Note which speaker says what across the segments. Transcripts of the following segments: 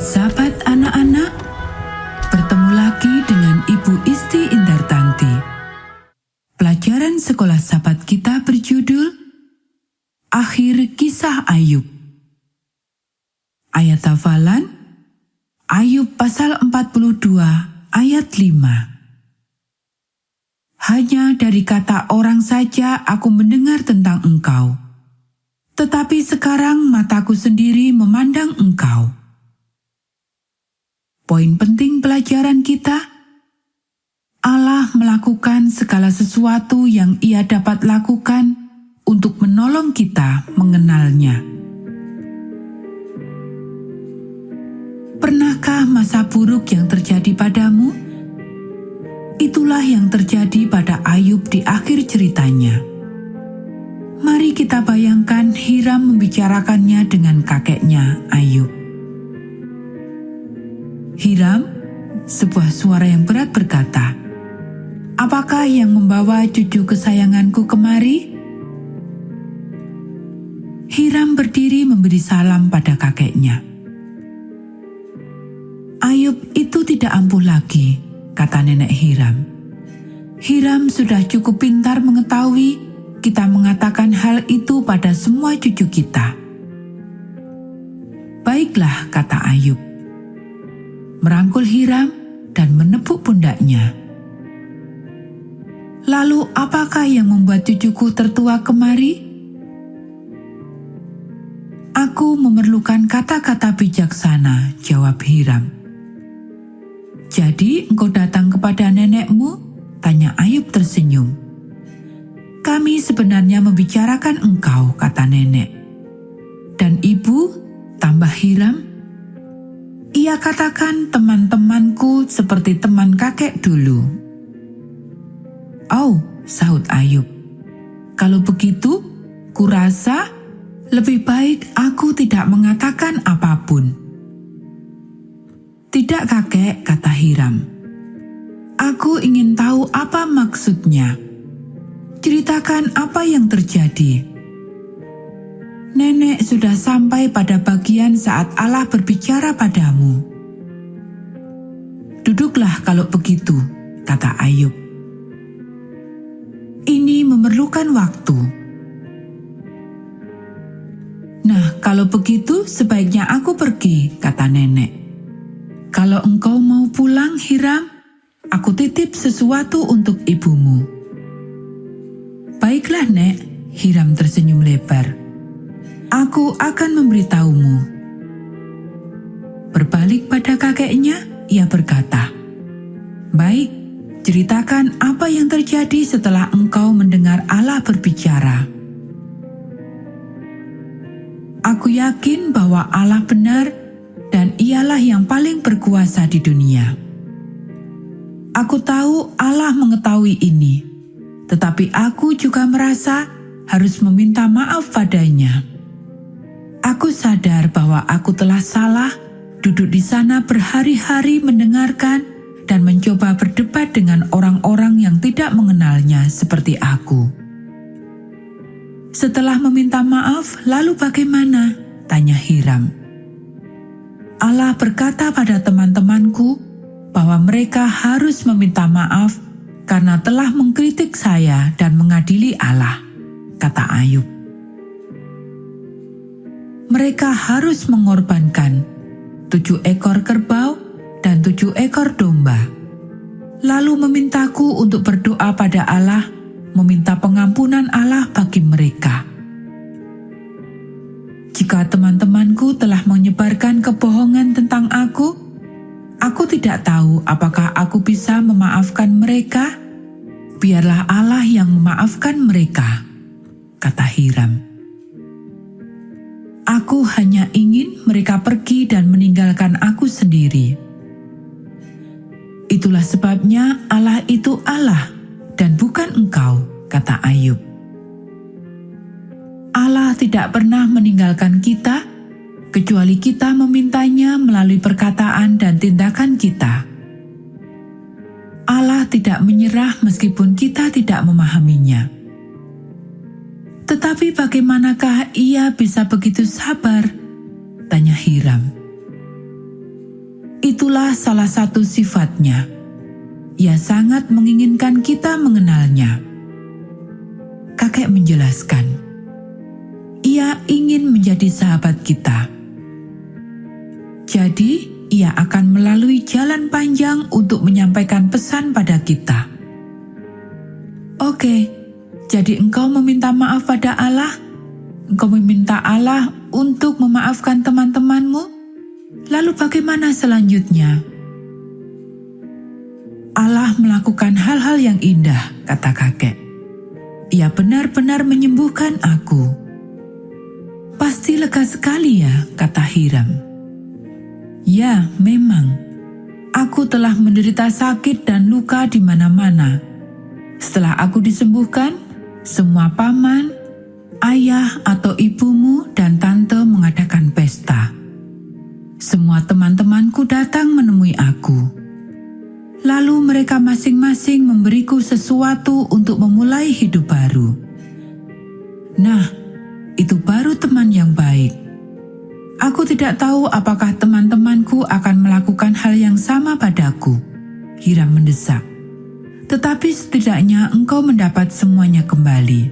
Speaker 1: Sahabat anak-anak, bertemu lagi dengan Ibu Isti Indartanti. Pelajaran sekolah sahabat kita berjudul Akhir Kisah Ayub. Ayat hafalan Ayub pasal 42 ayat 5. Hanya dari kata orang saja aku mendengar tentang engkau, tetapi sekarang mataku sendiri memandang engkau. Poin penting pelajaran kita, Allah melakukan segala sesuatu yang Ia dapat lakukan untuk menolong kita mengenalnya. Pernahkah masa buruk yang terjadi padamu? Itulah yang terjadi pada Ayub di akhir ceritanya. Mari kita bayangkan Hiram membicarakannya dengan kakeknya Ayub. Hiram, sebuah suara yang berat berkata, "Apakah yang membawa cucu kesayanganku kemari?" Hiram berdiri memberi salam pada kakeknya. "Ayub itu tidak ampuh lagi," kata nenek Hiram. "Hiram sudah cukup pintar mengetahui kita mengatakan hal itu pada semua cucu kita." "Baiklah," kata Ayub, merangkul Hiram dan menepuk pundaknya. "Lalu apakah yang membuat cucuku tertua kemari?" "Aku memerlukan kata-kata bijaksana," jawab Hiram. "Jadi engkau datang kepada nenekmu?" tanya Ayub tersenyum. "Kami sebenarnya membicarakan engkau," kata nenek. "Dan ibu?" tambah Hiram. "Ia katakan teman-temanku seperti teman kakek dulu." "Oh," sahut Ayub, "kalau begitu, kurasa lebih baik aku tidak mengatakan apapun." "Tidak kakek," kata Hiram. "Aku ingin tahu apa maksudnya. Ceritakan apa yang terjadi." "Nenek sudah sampai pada bagian saat Allah berbicara padamu." "Duduklah kalau begitu," kata Ayub. "Ini memerlukan waktu." "Nah, kalau begitu sebaiknya aku pergi," kata nenek. "Kalau engkau mau pulang, Hiram, aku titip sesuatu untuk ibumu." "Baiklah, Nek," Hiram tersenyum lebar. "Aku akan memberitahumu." Berbalik pada kakeknya, ia berkata, "Baik, ceritakan apa yang terjadi setelah engkau mendengar Allah berbicara." "Aku yakin bahwa Allah benar dan Ialah yang paling berkuasa di dunia. Aku tahu Allah mengetahui ini, tetapi aku juga merasa harus meminta maaf padanya. Aku sadar bahwa aku telah salah, duduk di sana berhari-hari mendengarkan dan mencoba berdebat dengan orang-orang yang tidak mengenalnya seperti aku." "Setelah meminta maaf, lalu bagaimana?" tanya Hiram. "Allah berkata pada teman-temanku bahwa mereka harus meminta maaf karena telah mengkritik saya dan mengadili Allah," kata Ayub. "Mereka harus mengorbankan 7 ekor kerbau dan 7 ekor domba, lalu memintaku untuk berdoa pada Allah, meminta pengampunan Allah bagi mereka. Jika teman-temanku telah menyebarkan kebohongan tentang aku tidak tahu apakah aku bisa memaafkan mereka. Biarlah Allah yang memaafkan mereka," kata Hiram. "Aku hanya ingin mereka pergi dan meninggalkan aku sendiri. Itulah sebabnya Allah itu Allah dan bukan engkau," kata Ayub. "Allah tidak pernah meninggalkan kita, kecuali kita memintanya melalui perkataan dan tindakan kita. Allah tidak menyerah meskipun kita tidak memahaminya. Tetapi bagaimanakah Ia bisa begitu sabar?" tanya Hiram. itulah salah satu sifatnya. Ia sangat menginginkan kita mengenalnya. Kakek menjelaskan, ia ingin menjadi sahabat kita. Jadi, ia akan melalui jalan panjang untuk menyampaikan pesan pada kita. Oke, jadi engkau meminta maaf pada Allah? Engkau meminta Allah untuk memaafkan teman-temanmu? Lalu bagaimana selanjutnya? Allah melakukan hal-hal yang indah, kata kakek. Ia benar-benar menyembuhkan aku. Pasti lega sekali ya, kata Hiram. Ya, memang. Aku telah menderita sakit dan luka di mana-mana. Setelah aku disembuhkan, semua paman, ayah atau ibumu dan tante mengadakan pesta. Semua teman-temanku datang menemui aku. Lalu mereka masing-masing memberiku sesuatu untuk memulai hidup baru. Nah, itu baru teman yang baik. Aku tidak tahu apakah teman-temanku akan melakukan hal yang sama padaku. Hiram mendesak. Tetapi setidaknya engkau mendapat semuanya kembali.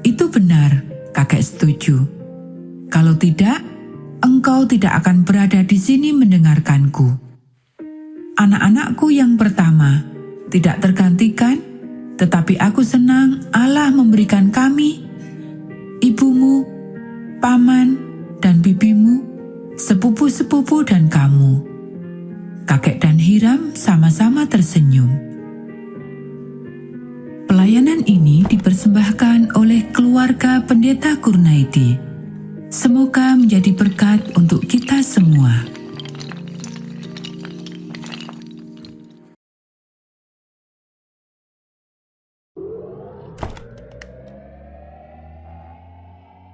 Speaker 1: Itu benar, kakek setuju. Kalau tidak, engkau tidak akan berada di sini mendengarkanku. Anak-anakku yang pertama tidak tergantikan, tetapi aku senang Allah memberikan kami, ibumu, paman, dan bibimu, sepupu-sepupu dan kamu. Kakek dan Hiram sama-sama tersenyum. Pelayanan ini dipersembahkan oleh keluarga Pendeta Kurnaidi. Semoga menjadi berkat untuk kita semua.